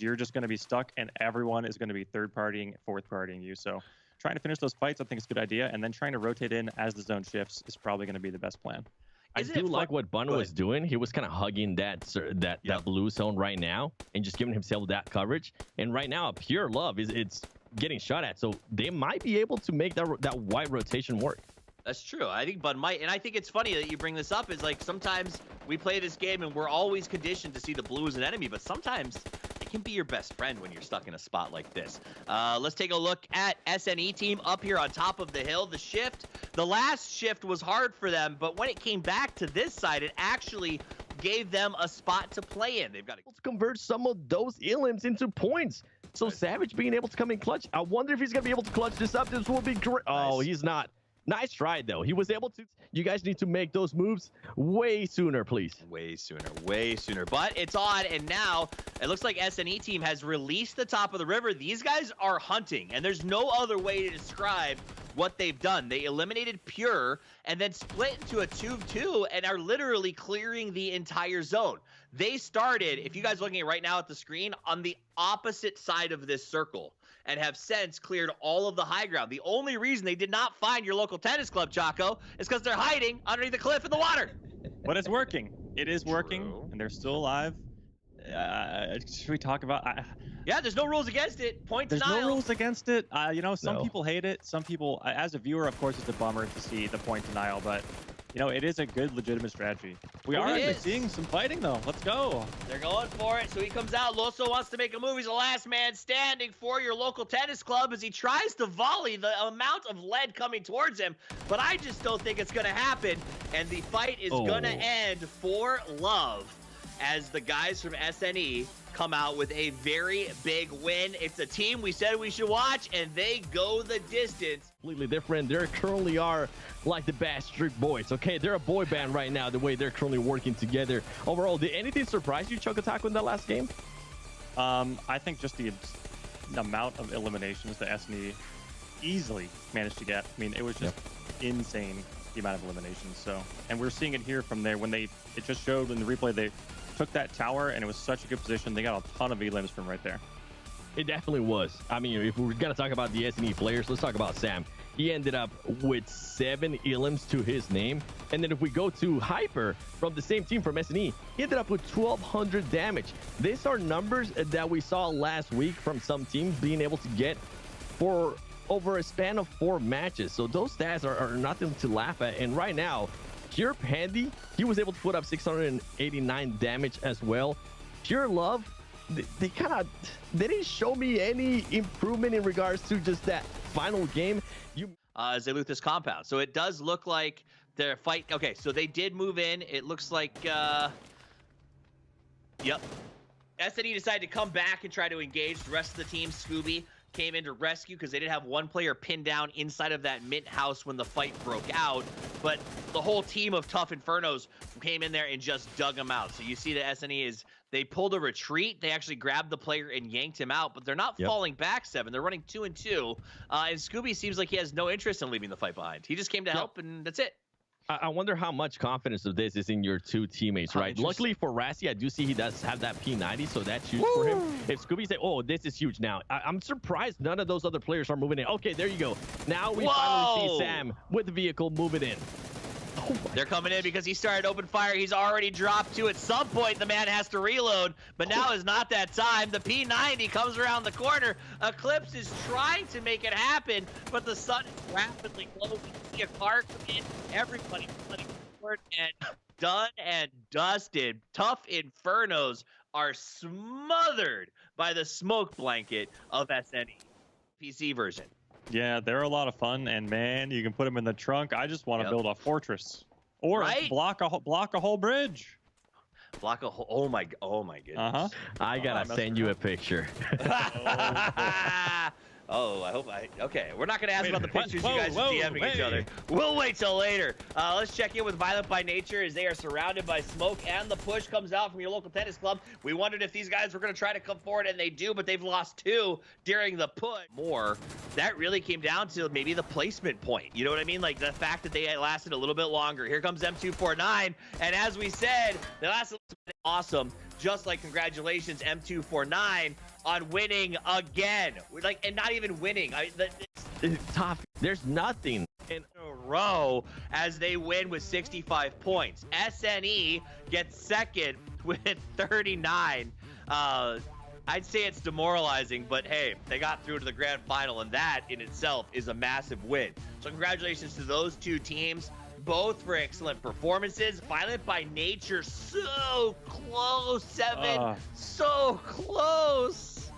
you're just going to be stuck, and everyone is going to be third-partying, fourth-partying you. So trying to finish those fights, I think, is a good idea. And then trying to rotate in as the zone shifts is probably going to be the best plan. I do like what Bun was doing. He was kind of hugging that blue zone right now and just giving himself that coverage. And right now, Pure Love it's getting shot at, so they might be able to make that white rotation work. That's true. I think Bud might, and I think it's funny that you bring this up. Is like sometimes we play this game and we're always conditioned to see the blue as an enemy, but sometimes it can be your best friend when you're stuck in a spot like this. Let's take a look at SNE team up here on top of the hill. The shift, the last shift was hard for them, but when it came back to this side, it actually gave them a spot to play in. They've got to convert some of those elims into points. So Savage being able to come in clutch. I wonder if he's going to be able to clutch this up. This will be great. Oh, he's not. Nice try, though. He was able to. You guys need to make those moves way sooner, please. Way sooner, way sooner. But it's on, and now it looks like SNE team has released the top of the river. These guys are hunting, and there's no other way to describe what they've done. They eliminated Pure and then split into a 2-2 and are literally clearing the entire zone. They started, if you guys are looking right now at the screen, on the opposite side of this circle and have since cleared all of the high ground. The only reason they did not find your local tennis club, Chaco, is because they're hiding underneath the cliff in the water. But it's working. It is working, and they're still alive. Should we talk about... Yeah, there's no rules against it. Point denial. There's no rules against it. You know, some people hate it. Some people, as a viewer, of course, it's a bummer to see the point denial, but... You know, it is a good, legitimate strategy. We are actually seeing some fighting, though. Let's go. They're going for it. So he comes out. Loso wants to make a move. He's the last man standing for your local tennis club as he tries to volley the amount of lead coming towards him. But I just don't think it's going to happen. And the fight is going to end for Love as the guys from SNE come out with a very big win. It's a team we said we should watch, and they go the distance. Completely different. They currently are like the Backstreet Boys. Okay, they're a boy band right now, the way they're currently working together. Overall, did anything surprise you, Chocotaco, in that last game? I think just the amount of eliminations that SNE easily managed to get. I mean, it was just insane, the amount of eliminations. So, and we're seeing it here from there when it just showed in the replay they took that tower and it was such a good position. They got a ton of elims from right there. It definitely was. I mean, if we're gonna talk about the SNE players, let's talk about Sam. He ended up with 7 elims to his name. And then if we go to Hyper from the same team from SNE, he ended up with 1,200 damage. These are numbers that we saw last week from some teams being able to get for over a span of 4 matches. So those stats are nothing to laugh at. And right now, Pure Pandy, he was able to put up 689 damage as well. Pure Love, they didn't show me any improvement in regards to just that final game. As they loot this compound. So it does look like their fight. Okay, so they did move in. It looks like, yep. SNE decided to come back and try to engage. The rest of the team, Scooby, came in to rescue because they did have one player pinned down inside of that mint house when the fight broke out. But the whole team of Tough Infernos came in there and just dug them out. So you see the SNE is, they pulled a retreat. They actually grabbed the player and yanked him out, but they're not falling back 7. They're running 2 and 2. And Scooby seems like he has no interest in leaving the fight behind. He just came to help, and that's it. I wonder how much confidence of this is in your 2 teammates, right? Luckily for Rassi, I do see he does have that P90, so that's huge for him. If Scooby say, oh, this is huge now, I'm surprised none of those other players are moving in. Okay, there you go. Now we finally see Sam with the vehicle moving in. Oh, they're coming in because he started open fire. He's already dropped 2. At some point, the man has to reload, but now is not that time. The P90 comes around the corner. Eclipse is trying to make it happen, but the sun is rapidly closing. You see a car come in. Everybody running forward, and done and dusted. Tough Infernos are smothered by the smoke blanket of SNE. PC version. Yeah, they're a lot of fun, and man, you can put them in the trunk. I just want to build a fortress or block a whole bridge. Block a whole. Oh my goodness. I gotta send you a picture. Oh, I hope okay, we're not going to ask Wait, about the what? pictures Whoa, you guys whoa, are DMing each hey. other. We'll wait till later. Let's check in with Violent by Nature as they are surrounded by smoke and the push comes out from your local tennis club. We wondered if these guys were going to try to come forward, and they do, but they've lost 2 during the push. More, that really came down to maybe the placement point. You know what I mean? Like the fact that they lasted a little bit longer. Here comes M249, and as we said, they lasted awesome. Just like congratulations M249 on winning again. Like, and not even winning. It's tough. There's nothing In a row as they win with 65 points. SNE gets second with 39. I'd say it's demoralizing, but hey, they got through to the grand final, and that in itself is a massive win. So congratulations to those 2 teams, both for excellent performances. Violent by Nature, so close, 7, so close.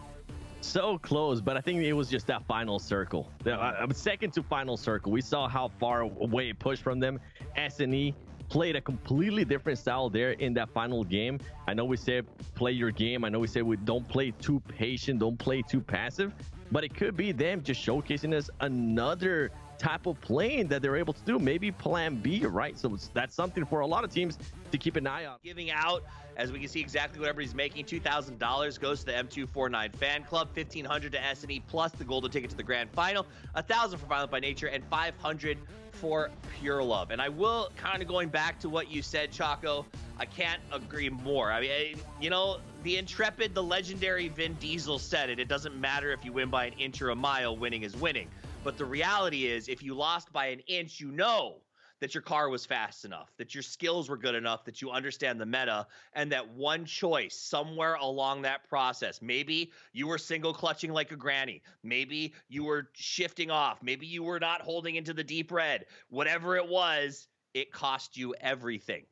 so close, but I think it was just that final circle. The second to final circle, we saw how far away it pushed from them. SNE played a completely different style there in that final game. I know we said play your game. I know we said we don't play too patient, don't play too passive, but it could be them just showcasing us another type of playing that they're able to do. Maybe plan B, right? So that's something for a lot of teams to keep an eye on. Giving out, as we can see exactly what everybody's making, $2,000 goes to the M249 fan club, $1,500 to SNE plus the golden ticket to the grand final, $1,000 for Violent by Nature, and $500 for Pure Love. And I will, kind of going back to what you said, Chaco, I can't agree more. I mean, you know, the intrepid, the legendary Vin Diesel said it. It doesn't matter if you win by an inch or a mile, winning is winning. But the reality is, if you lost by an inch, you know that your car was fast enough, that your skills were good enough, that you understand the meta, and that one choice somewhere along that process, maybe you were single clutching like a granny, maybe you were shifting off, maybe you were not holding into the deep red, whatever it was, it cost you everything.